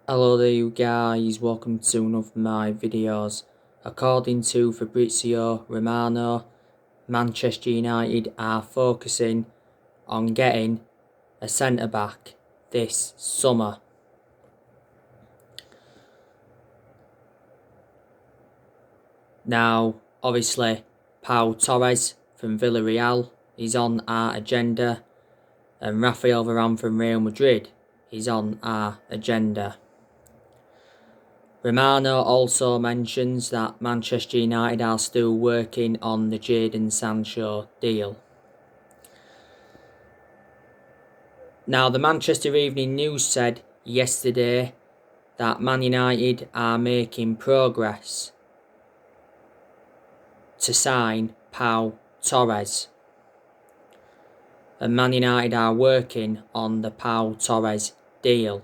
Hello there you guys, welcome to one of my videos. According to Fabrizio Romano, Manchester United are focusing on getting a centre-back this summer. Now, obviously, Pau Torres from Villarreal is on our agenda, and Rafael Varane from Real Madrid is on our agenda. Romano also mentions that Manchester United are still working on the Jadon Sancho deal. Now, the Manchester Evening News said yesterday that Man United are making progress to sign Pau Torres, and Man United are working on the Pau Torres deal.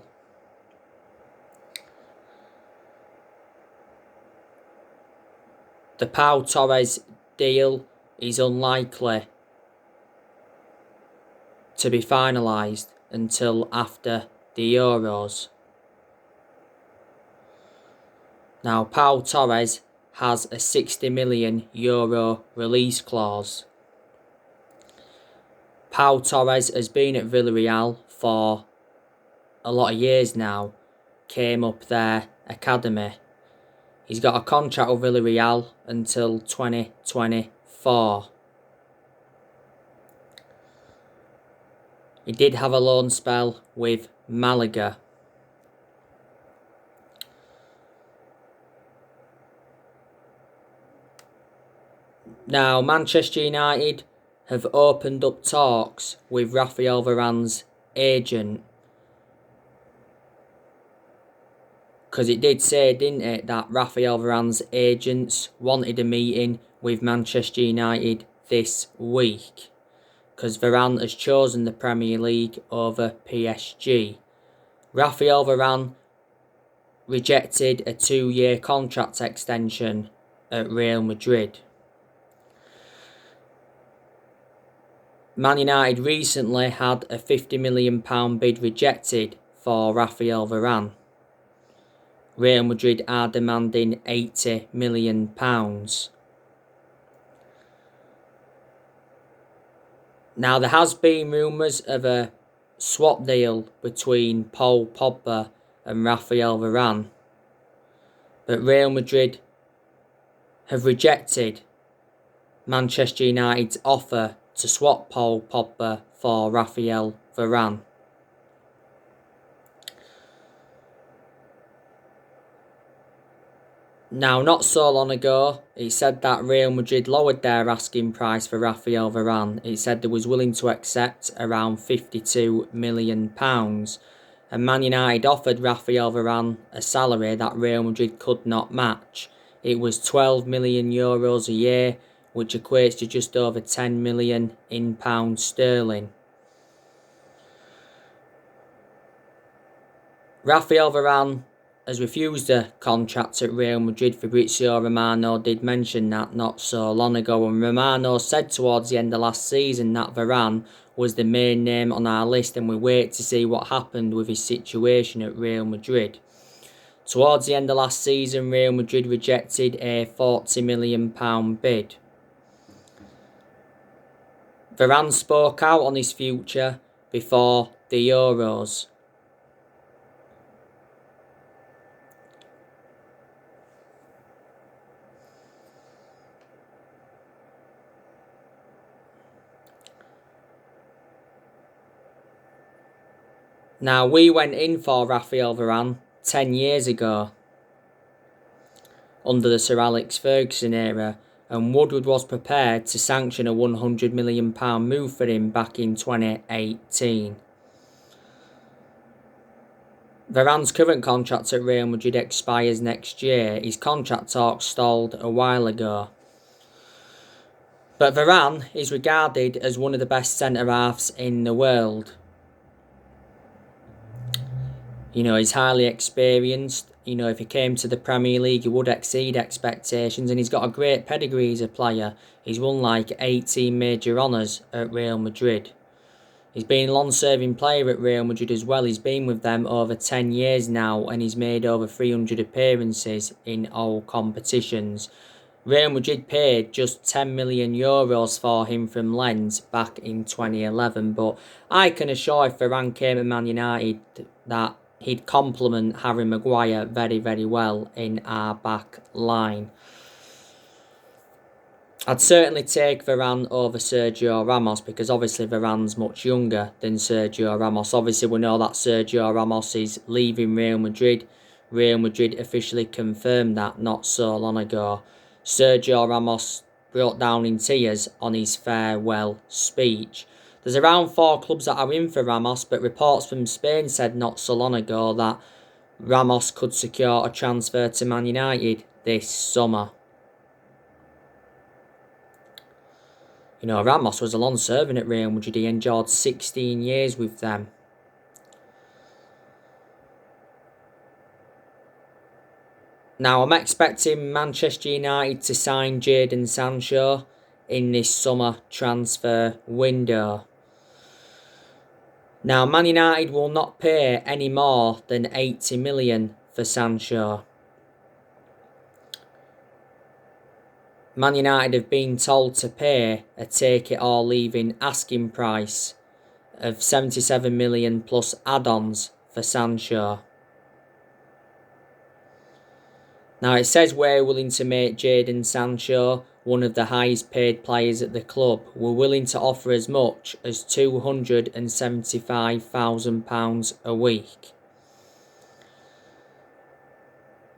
The Pau Torres deal is unlikely to be finalised until after the Euros. Now, Pau Torres has a €60 million release clause. Pau Torres has been at Villarreal for a lot of years now, came up their academy. He's got a contract with Villarreal until 2024. He did have a loan spell with Malaga. Now, Manchester United have opened up talks with Rafael Varane's agent. Because it did say, didn't it, that Rafael Varane's agents wanted a meeting with Manchester United this week. Because Varane has chosen the Premier League over PSG. Rafael Varane rejected a 2-year contract extension at Real Madrid. Man United recently had a £50 million bid rejected for Rafael Varane. Real Madrid are demanding £80 million. Now, there has been rumours of a swap deal between Paul Pogba and Rafael Varane, but Real Madrid have rejected Manchester United's offer to swap Paul Pogba for Rafael Varane. Now, not so long ago, it said that Real Madrid lowered their asking price for Rafael Varane. It said they was willing to accept around £52 million. And Man United offered Rafael Varane a salary that Real Madrid could not match. It was €12 million a year, which equates to just over 10 million in pounds sterling. Rafael Varane has refused a contract at Real Madrid. Fabrizio Romano did mention that not so long ago, and Romano said towards the end of last season that Varane was the main name on our list, and we wait to see what happened with his situation at Real Madrid. Towards the end of last season, Real Madrid rejected a £40 million bid. Varane spoke out on his future before the Euros. Now, we went in for Rafael Varane 10 years ago under the Sir Alex Ferguson era, and Woodward was prepared to sanction a £100 million move for him back in 2018. Varane's current contract at Real Madrid expires next year. His contract talks stalled a while ago. But Varane is regarded as one of the best centre-halves in the world. He's highly experienced. If he came to the Premier League, he would exceed expectations, and he's got a great pedigree as a player. He's won like 18 major honours at Real Madrid. He's been a long-serving player at Real Madrid as well. He's been with them over 10 years now and he's made over 300 appearances in all competitions. Real Madrid paid just €10 million for him from Lens back in 2011, but I can assure if Varane came to Man United that he'd complement Harry Maguire very, very well in our back line. I'd certainly take Varane over Sergio Ramos because obviously Varane's much younger than Sergio Ramos. Obviously we know that Sergio Ramos is leaving Real Madrid. Real Madrid officially confirmed that not so long ago. Sergio Ramos broke down in tears on his farewell speech. There's around 4 clubs that are in for Ramos, but reports from Spain said not so long ago that Ramos could secure a transfer to Man United this summer. You know, Ramos was a long-serving at Real Madrid. He endured 16 years with them. Now, I'm expecting Manchester United to sign Jadon Sancho in this summer transfer window. Now, Man United will not pay any more than 80 million for Sancho. Man United have been told to pay a take-it-or-leave-it asking price of 77 million plus add-ons for Sancho. Now it says we're willing to make Jadon Sancho one of the highest paid players at the club. We're willing to offer as much as £275,000 a week.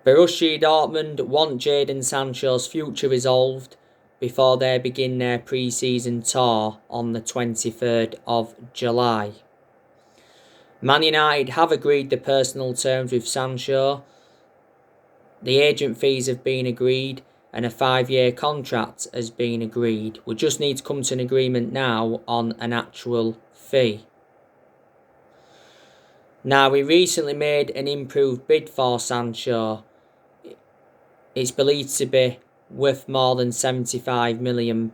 Borussia Dortmund want Jadon Sancho's future resolved before they begin their pre-season tour on the 23rd of July. Man United have agreed the personal terms with Sancho. The agent fees have been agreed and a 5-year contract has been agreed. We just need to come to an agreement now on an actual fee. Now, we recently made an improved bid for Sancho. It's believed to be worth more than £75 million.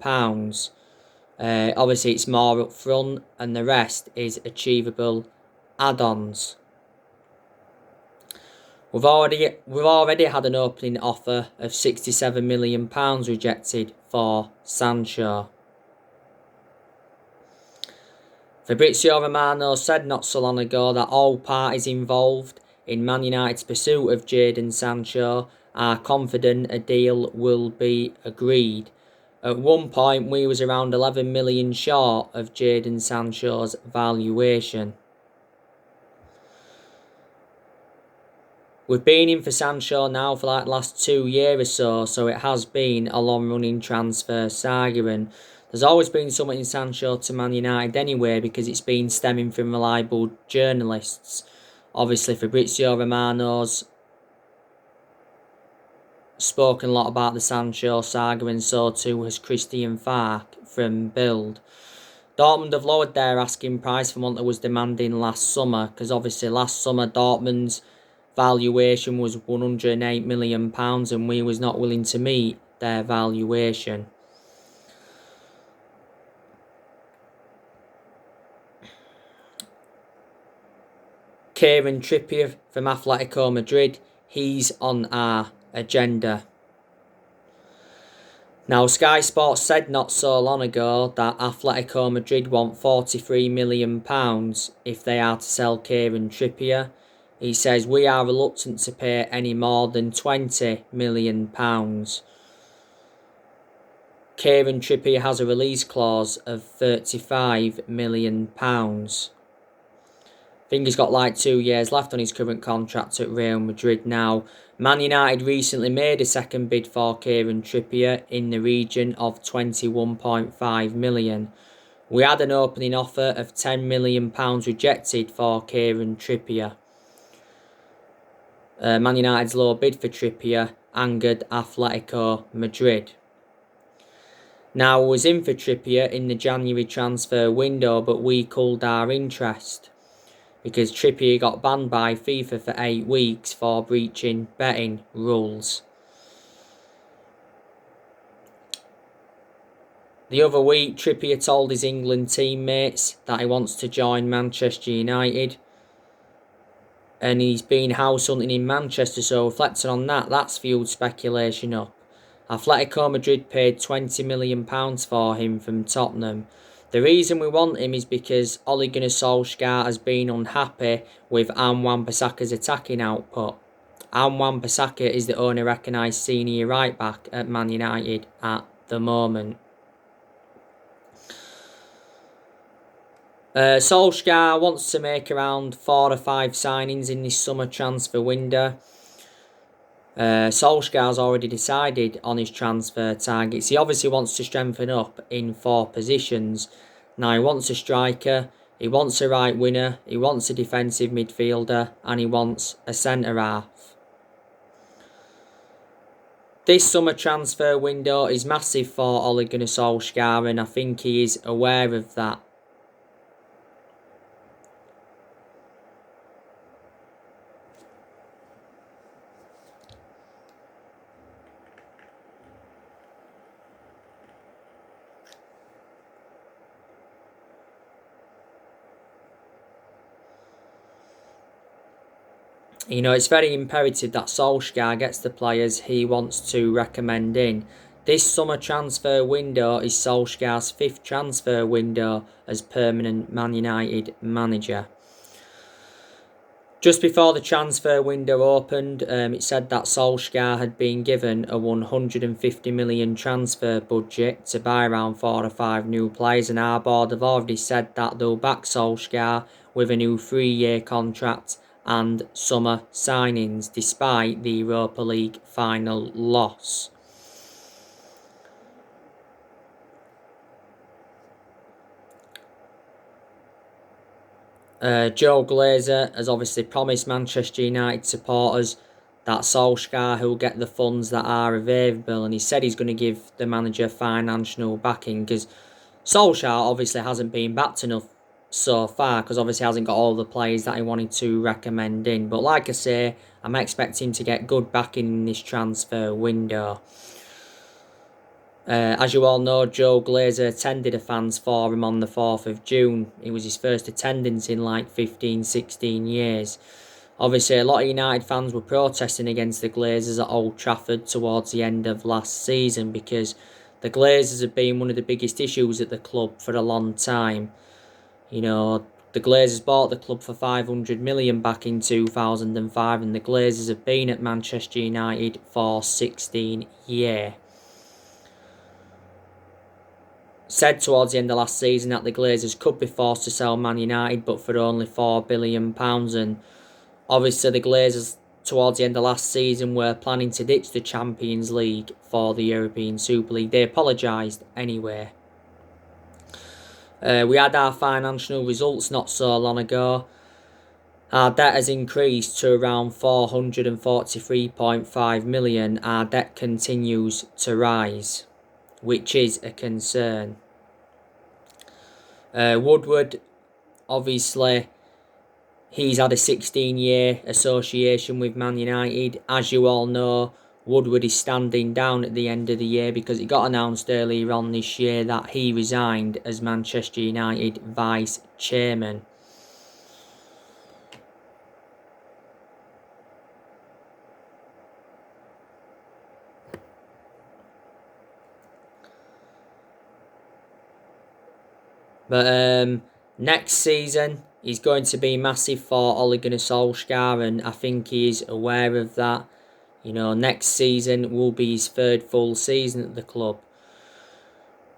Obviously, it's more up front and the rest is achievable add-ons. We've already had an opening offer of £67 million rejected for Sancho. Fabrizio Romano said not so long ago that all parties involved in Man United's pursuit of Jadon Sancho are confident a deal will be agreed. At one point, we was around 11 million short of Jadon Sancho's valuation. We've been in for Sancho now for like the last 2 years or so it has been a long-running transfer saga, and there's always been something in Sancho to Man United anyway because it's been stemming from reliable journalists. Obviously, Fabrizio Romano's spoken a lot about the Sancho saga, and so too has Christian Falk from Bild. Dortmund have lowered their asking price from what they was demanding last summer, because obviously last summer Dortmund's valuation was £108 million and we was not willing to meet their valuation. Kieran Trippier from Atletico Madrid, he's on our agenda. Now, Sky Sports said not so long ago that Atletico Madrid want £43 million if they are to sell Kieran Trippier. He says, we are reluctant to pay any more than £20 million. Kieran Trippier has a release clause of £35 million. I think he's got like 2 years left on his current contract at Real Madrid now. Man United recently made a second bid for Kieran Trippier in the region of £21.5 million. We had an opening offer of £10 million rejected for Kieran Trippier. Man United's low bid for Trippier angered Atletico Madrid. Now, I was in for Trippier in the January transfer window, but we culled our interest because Trippier got banned by FIFA for 8 weeks for breaching betting rules. The other week, Trippier told his England teammates that he wants to join Manchester United. And he's been house hunting in Manchester, so reflecting on that, that's fueled speculation up. Atletico Madrid paid £20 million for him from Tottenham. The reason we want him is because Ole Gunnar Solskjaer has been unhappy with Wan-Bissaka's attacking output. Wan-Bissaka is the only recognised senior right back at Man United at the moment. Solskjaer wants to make around 4 or 5 signings in this summer transfer window. Solskjaer's already decided on his transfer targets. He obviously wants to strengthen up in 4 positions. Now he wants a striker, he wants a right winger, he wants a defensive midfielder, and he wants a centre-half. This summer transfer window is massive for Ole Gunnar Solskjaer, and I think he is aware of that. You know, it's very imperative that Solskjaer gets the players he wants to recommend in. This summer transfer window is Solskjaer's 5th transfer window as permanent Man United manager. Just before the transfer window opened, it said that Solskjaer had been given a 150 million transfer budget to buy around 4 or 5 new players, and our board have already said that they'll back Solskjaer with a new 3-year contract and summer signings despite the Europa League final loss. Joe Glazer has obviously promised Manchester United supporters that Solskjaer will get the funds that are available, and he said he's going to give the manager financial backing because Solskjaer obviously hasn't been backed enough so far, because obviously hasn't got all the players that he wanted to recommend in. But like I say, I'm expecting to get good backing in this transfer window. As you all know, Joe Glazer attended a fans forum on the 4th of June. It was his first attendance in like 15-16 years. Obviously, a lot of United fans were protesting against the Glazers at Old Trafford towards the end of last season because the Glazers have been one of the biggest issues at the club for a long time. You know, the Glazers bought the club for 500 million back in 2005, and the Glazers have been at Manchester United for 16 years. Said towards the end of last season that the Glazers could be forced to sell Man United, but for only £4 billion. And obviously the Glazers towards the end of last season were planning to ditch the Champions League for the European Super League. They apologised anyway. We had our financial results not so long ago. Our debt has increased to around 443.5 million. Our debt continues to rise, which is a concern. Woodward, obviously, he's had a 16-year association with Man United. As you all know, Woodward is standing down at the end of the year because it got announced earlier on this year that he resigned as Manchester United vice chairman. But next season is going to be massive for Ole Gunnar Solskjaer, and I think he is aware of that. You know, next season will be his 3rd full season at the club.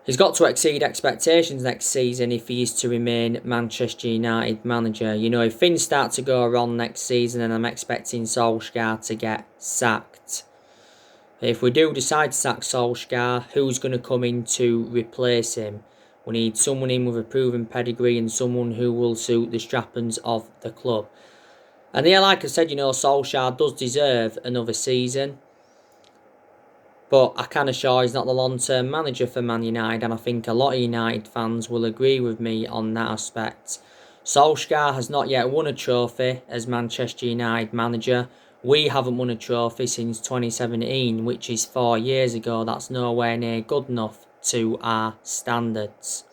He's got to exceed expectations next season if he is to remain Manchester United manager. You know, if things start to go wrong next season, then I'm expecting Solskjaer to get sacked. If we do decide to sack Solskjaer, who's going to come in to replace him? We need someone in with a proven pedigree and someone who will suit the strappings of the club. And yeah, like I said, you know, Solskjaer does deserve another season. But I can assure he's not the long-term manager for Man United, and I think a lot of United fans will agree with me on that aspect. Solskjaer has not yet won a trophy as Manchester United manager. We haven't won a trophy since 2017, which is 4 years ago. That's nowhere near good enough to our standards.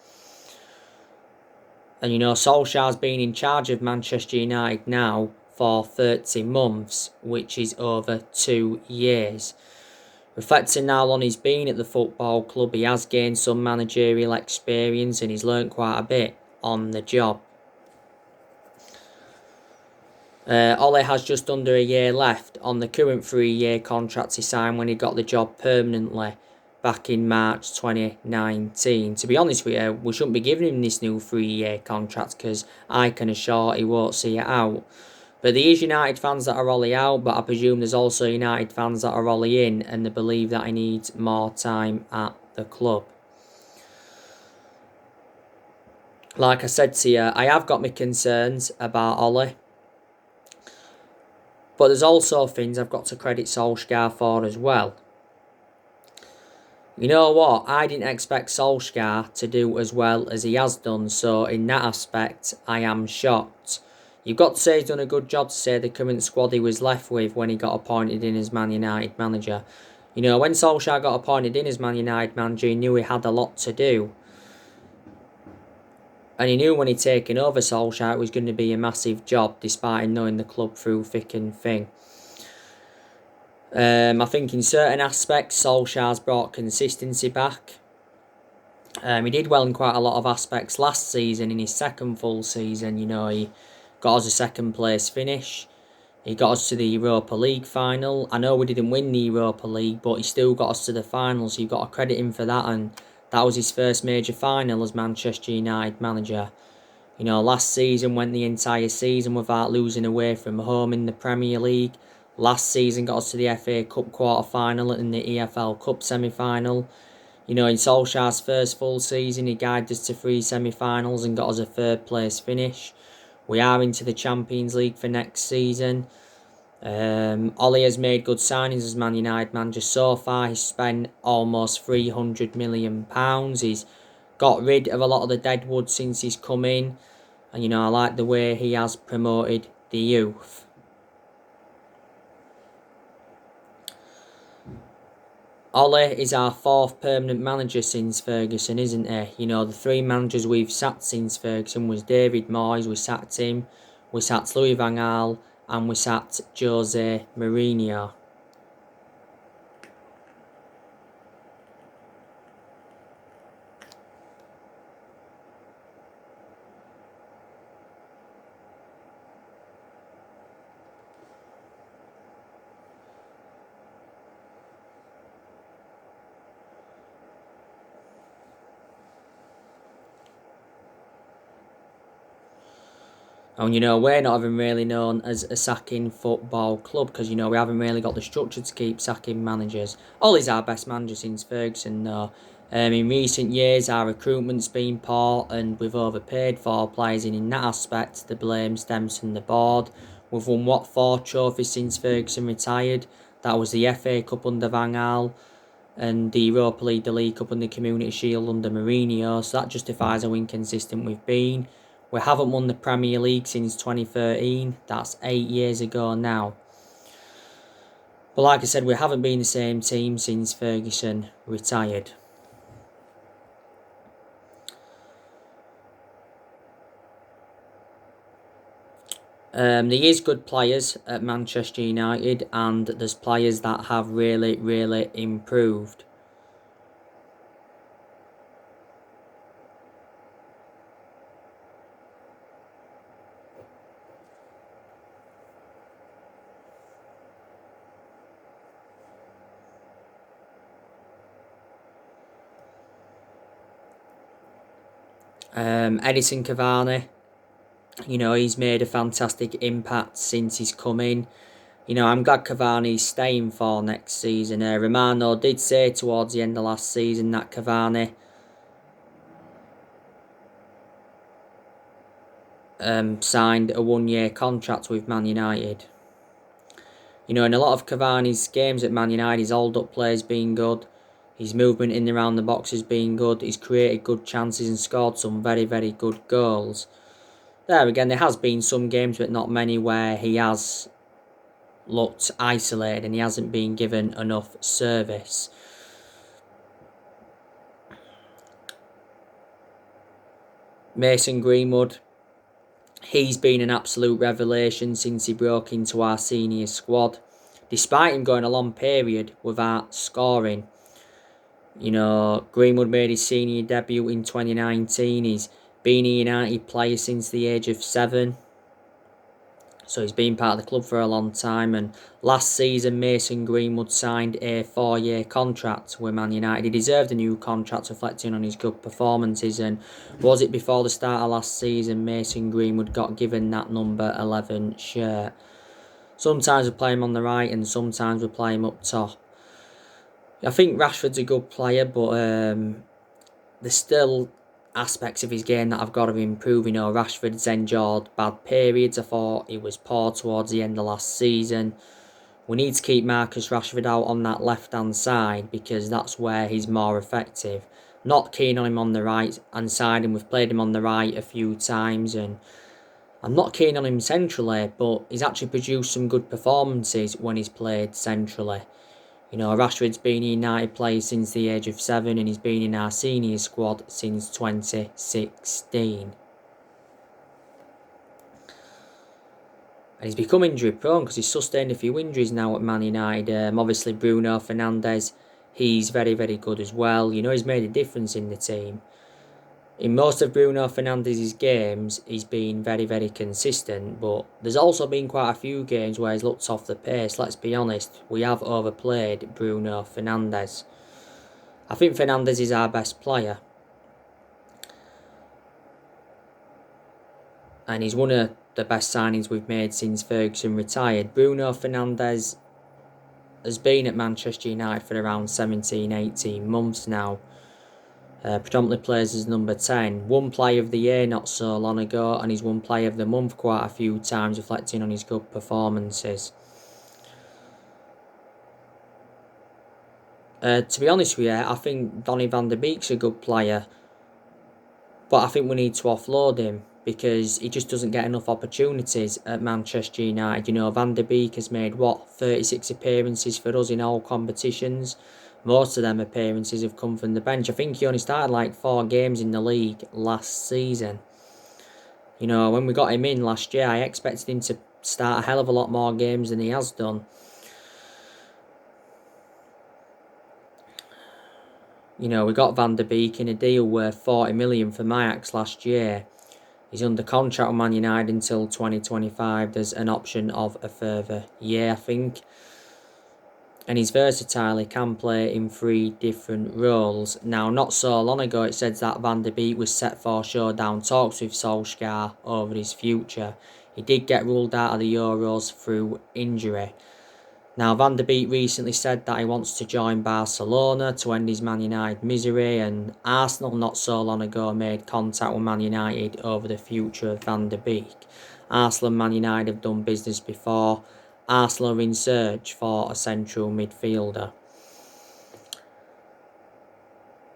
And Solskjaer's been in charge of Manchester United now for 30 months, which is over 2 years. Reflecting how long he's been at the football club, he has gained some managerial experience and he's learnt quite a bit on the job. Ole has just under a year left on the current 3-year contract he signed when he got the job permanently back in March 2019. To be honest with you, we shouldn't be giving him this new 3-year contract because I can assure he won't see it out. But there is United fans that are Ole out, but I presume there's also United fans that are Ole in and they believe that he needs more time at the club. Like I said to you, I have got my concerns about Ole. But there's also things I've got to credit Solskjaer for as well. You know what? I didn't expect Solskjaer to do as well as he has done, so in that aspect, I am shocked. You've got to say he's done a good job to say the current squad he was left with when he got appointed in as Man United manager. When Solskjaer got appointed in as Man United manager, he knew he had a lot to do. And he knew when he'd taken over Solskjaer it was going to be a massive job, despite him knowing the club through thick and thin. I think in certain aspects, Solskjaer's brought consistency back. He did well in quite a lot of aspects last season. In his second full season, he got us a second place finish. He got us to the Europa League final. I know we didn't win the Europa League, but he still got us to the final, so you've got to credit him for that. And that was his first major final as Manchester United manager. Last season went the entire season without losing away from home in the Premier League. Last season got us to the FA Cup quarter-final and the EFL Cup semi-final. In Solskjaer's first full season, he guided us to 3 semi-finals and got us a third place finish. We are into the Champions League for next season. Ole has made good signings as Man United manager so far. He's spent almost £300 million. He's got rid of a lot of the deadwood since he's come in. And I like the way he has promoted the youth. Ole is our 4th permanent manager since Ferguson, isn't he? The 3 managers we've sacked since Ferguson was David Moyes, we sacked him, we sacked Louis van Gaal, and we sacked Jose Mourinho. And we're not even really known as a sacking football club because we haven't really got the structure to keep sacking managers. Ole's our best manager since Ferguson though. In recent years our recruitment's been poor and we've overpaid for players, and in that aspect the blame stems from the board. We've won 4 trophies since Ferguson retired. That was the FA Cup under Van Gaal and the Europa League, the League Cup and the Community Shield under Mourinho, so that justifies how inconsistent we've been. We haven't won the Premier League since 2013. That's 8 years ago now. But like I said, we haven't been the same team since Ferguson retired. There is good players at Manchester United, and there's players that have really, really improved. Edinson Cavani, he's made a fantastic impact since he's come in. I'm glad Cavani's staying for next season. Romano did say towards the end of last season that Cavani signed a 1-year contract with Man United. In a lot of Cavani's games at Man United, his hold-up play's been good. His movement in and around the box has been good. He's created good chances and scored some very, very good goals. There again, there has been some games, but not many, where he has looked isolated and he hasn't been given enough service. Mason Greenwood, he's been an absolute revelation since he broke into our senior squad. Despite him going a long period without scoring. Greenwood made his senior debut in 2019. He's been a United player since the age of 7. So he's been part of the club for a long time. And last season, Mason Greenwood signed a 4-year contract with Man United. He deserved a new contract, reflecting on his good performances. And was it before the start of last season, Mason Greenwood got given that number 11 shirt. Sometimes we play him on the right and sometimes we play him up top. I think Rashford's a good player, but there's still aspects of his game that I've got to improve. Rashford's endured bad periods. I thought he was poor towards the end of last season. We need to keep Marcus Rashford out on that left-hand side because that's where he's more effective. Not keen on him on the right-hand side, and we've played him on the right a few times, and I'm not keen on him centrally, but he's actually produced some good performances when he's played centrally. Rashford's been a United player since the age of 7 and he's been in our senior squad since 2016. And he's become injury prone because he's sustained a few injuries now at Man United. Obviously Bruno Fernandes, he's very, very good as well. He's made a difference in the team. In most of Bruno Fernandes' games, he's been very, very consistent, but there's also been quite a few games where he's looked off the pace. Let's be honest, we have overplayed Bruno Fernandes. I think Fernandes is our best player. And he's one of the best signings we've made since Ferguson retired. Bruno Fernandes has been at Manchester United for around 17-18 months now. Predominantly plays as number 10. Won Player of the Year not so long ago, and he's won Player of the Month quite a few times, reflecting on his good performances. To be honest with you, I think Donny van de Beek's a good player, but I think we need to offload him because he just doesn't get enough opportunities at Manchester United. Van de Beek has made 36 appearances for us in all competitions. Most of them appearances have come from the bench. I think he only started 4 games in the league last season. When we got him in last year, I expected him to start a hell of a lot more games than he has done. We got Van de Beek in a deal worth 40 million from Ajax last year. He's under contract with Man United until 2025. There's an option of a further year, I think. And he's versatile, he can play in 3 different roles. Now, not so long ago, it said that Van de Beek was set for showdown talks with Solskjaer over his future. He did get ruled out of the Euros through injury. Now, Van de Beek recently said that he wants to join Barcelona to end his Man United misery, and Arsenal not so long ago made contact with Man United over the future of Van de Beek. Arsenal and Man United have done business before. Arsenal are in search for a central midfielder.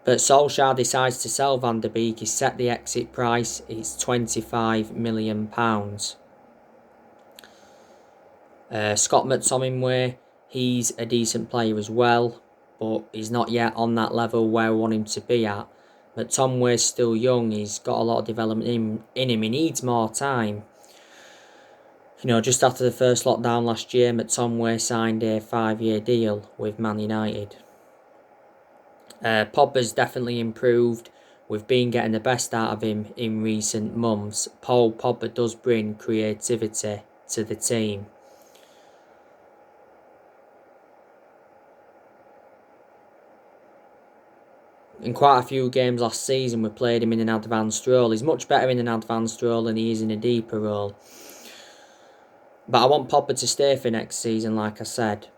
But Solskjaer decides to sell Van de Beek. He's set the exit price, it's £25 million. Scott McTominay, he's a decent player as well, but he's not yet on that level where we want him to be at. McTominay's still young, he's got a lot of development in him, he needs more time. Just after the first lockdown last year, McTominay signed a 5-year deal with Man United. Pogba's definitely improved. We've been getting the best out of him in recent months. Paul Pogba does bring creativity to the team. In quite a few games last season, we played him in an advanced role. He's much better in an advanced role than he is in a deeper role. But I want Pogba to stay for next season, like I said.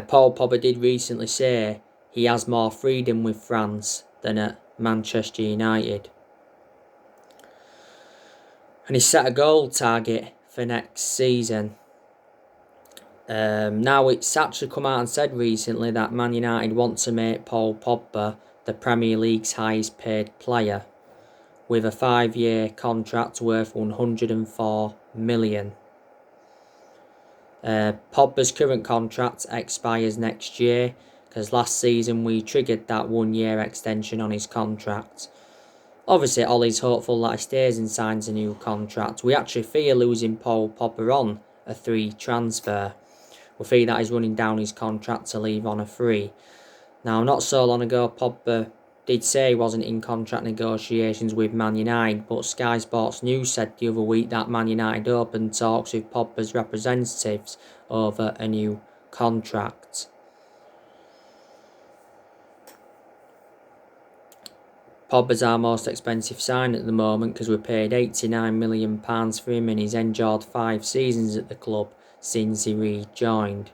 Paul Pogba did recently say he has more freedom with France than at Manchester United. And he set a goal target for next season. Now it's actually come out and said recently that Man United want to make Paul Pogba the Premier League's highest paid player, with a 5-year contract worth 104 million. Pogba's current contract expires next year, because last season we triggered that 1-year extension on his contract. Obviously, Ollie's hopeful that he stays and signs a new contract. We actually fear losing Paul Pogba on a free transfer. We fear that he's running down his contract to leave on a free. Now, not so long ago, Pogba did say he wasn't in contract negotiations with Man United, but Sky Sports News said the other week that Man United opened talks with Pogba's representatives over a new contract. Pogba's our most expensive sign at the moment, because we paid £89 million for him and he's endured 5 seasons at the club since he rejoined.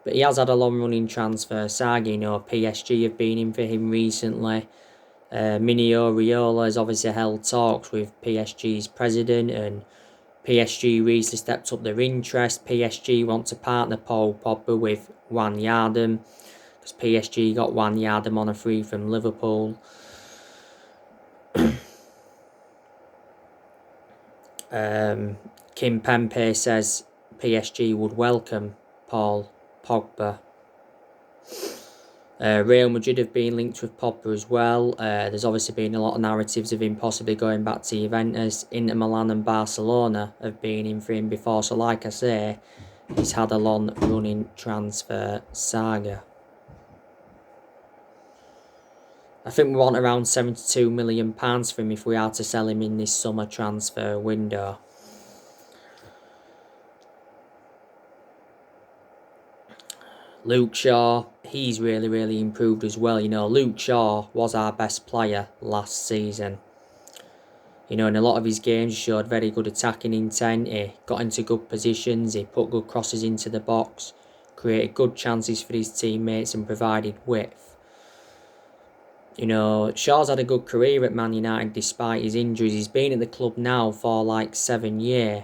But he has had a long-running transfer saga. PSG have been in for him recently. Mino Raiola has obviously held talks with PSG's president, and PSG recently stepped up their interest. PSG want to partner Paul Pogba with Wijnaldum, because PSG got Wijnaldum on a free from Liverpool. Kim Pembe says PSG would welcome Paul Pogba. Real Madrid have been linked with Pogba as well. There's obviously been a lot of narratives of him possibly going back to Juventus. Inter Milan and Barcelona have been in for him before. So like I say, he's had a long running transfer saga. I think we want around £72 million for him if we are to sell him in this summer transfer window. Luke Shaw, he's really improved as well. Luke Shaw was our best player last season. In a lot of his games, he showed very good attacking intent. He got into good positions. He put good crosses into the box, created good chances for his teammates and provided width. Shaw's had a good career at Man United despite his injuries. He's been at the club now for like 7 years.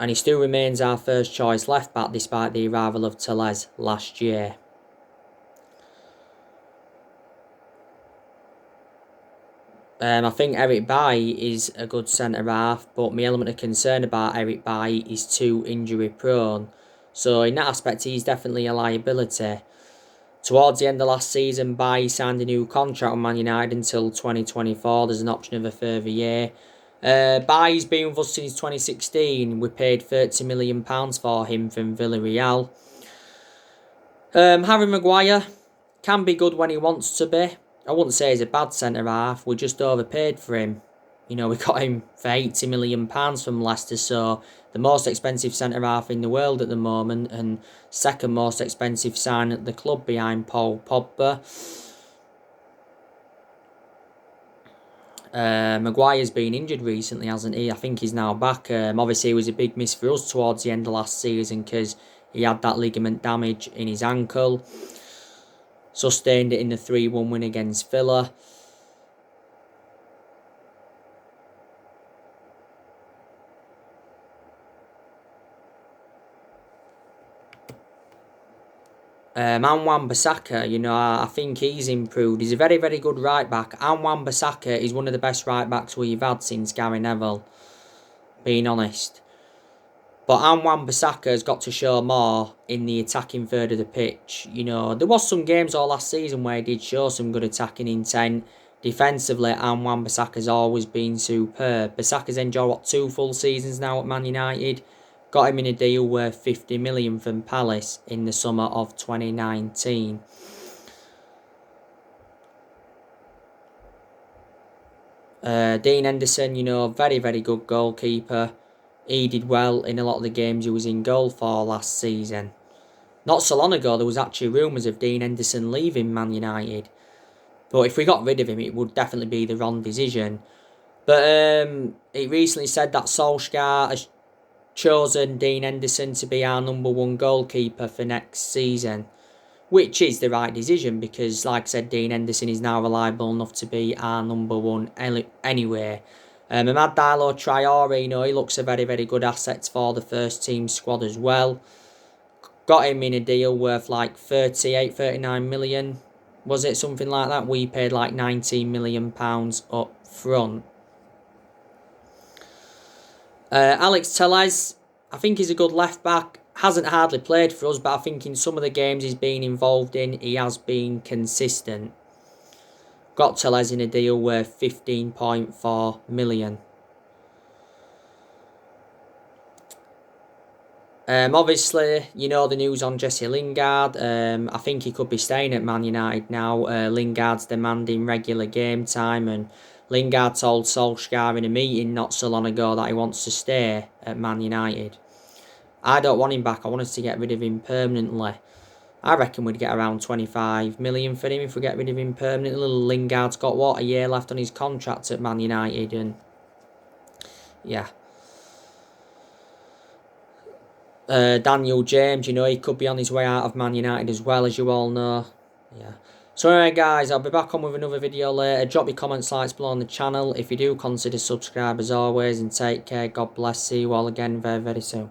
And he still remains our first choice left back despite the arrival of Telles last year. I think Eric Bailly is a good centre-half, but my element of concern about Eric Bailly is too injury-prone. So in that aspect, he's definitely a liability. Towards the end of last season, Bailly signed a new contract with Man United until 2024. There's an option of a further year. Bailly's been with us since 2016. We paid £30 million for him from Villarreal. Harry Maguire can be good when he wants to be. I wouldn't say he's a bad centre-half. We just overpaid for him. We got him for £80 million from Leicester, so the most expensive centre-half in the world at the moment, and second most expensive sign at the club behind Paul Pogba. Maguire's been injured recently, hasn't he? I think he's now back. Obviously, it was a big miss for us towards the end of last season because he had that ligament damage in his ankle. Sustained it in the 3-1 win against Villa. And Wan-Bissaka, I think he's improved. He's a very good right back. And Wan-Bissaka is one of the best right backs we've had since Gary Neville, being honest. But Wan-Bissaka has got to show more in the attacking third of the pitch. There was some games all last season where he did show some good attacking intent. Defensively, Wan-Bissaka's always been superb. Bissaka's enjoyed 2 full seasons now at Man United. Got him in a deal worth 50 million from Palace in the summer of 2019. Dean Henderson, very good goalkeeper. He did well in a lot of the games he was in goal for last season. Not so long ago, there was actually rumours of Dean Henderson leaving Man United. But if we got rid of him, it would definitely be the wrong decision. But he recently said that Solskjaer has chosen Dean Henderson to be our number 1 goalkeeper for next season, which is the right decision because, like I said, Dean Henderson is now reliable enough to be our number 1 anyway. Amad Diallo Traore, you know, he looks a very, very good asset for the first team squad as well. Got him in a deal worth like 38, 39 million. Was it something like that? We paid like £19 million up front. Alex Telles, I think he's a good left back. Hasn't hardly played for us, but I think in some of the games he's been involved in, he has been consistent. Got Telles in a deal worth 15.4 million. Obviously, you know the news on Jesse Lingard. I think he could be staying at Man United now. Lingard's demanding regular game time, and Lingard told Solskjaer in a meeting not so long ago that he wants to stay at Man United. I don't want him back. I want us to get rid of him permanently. I reckon we'd get around 25 million for him if we get rid of him permanently. Little Lingard's got, what, a year left on his contract at Man United, and yeah. Daniel James, you know, he could be on his way out of Man United as well, as you all know. Yeah. So anyway, guys, I'll be back on with another video later. Drop your comments, likes below on the channel. If you do, consider subscribe as always, and take care. God bless. See you all again very, very soon.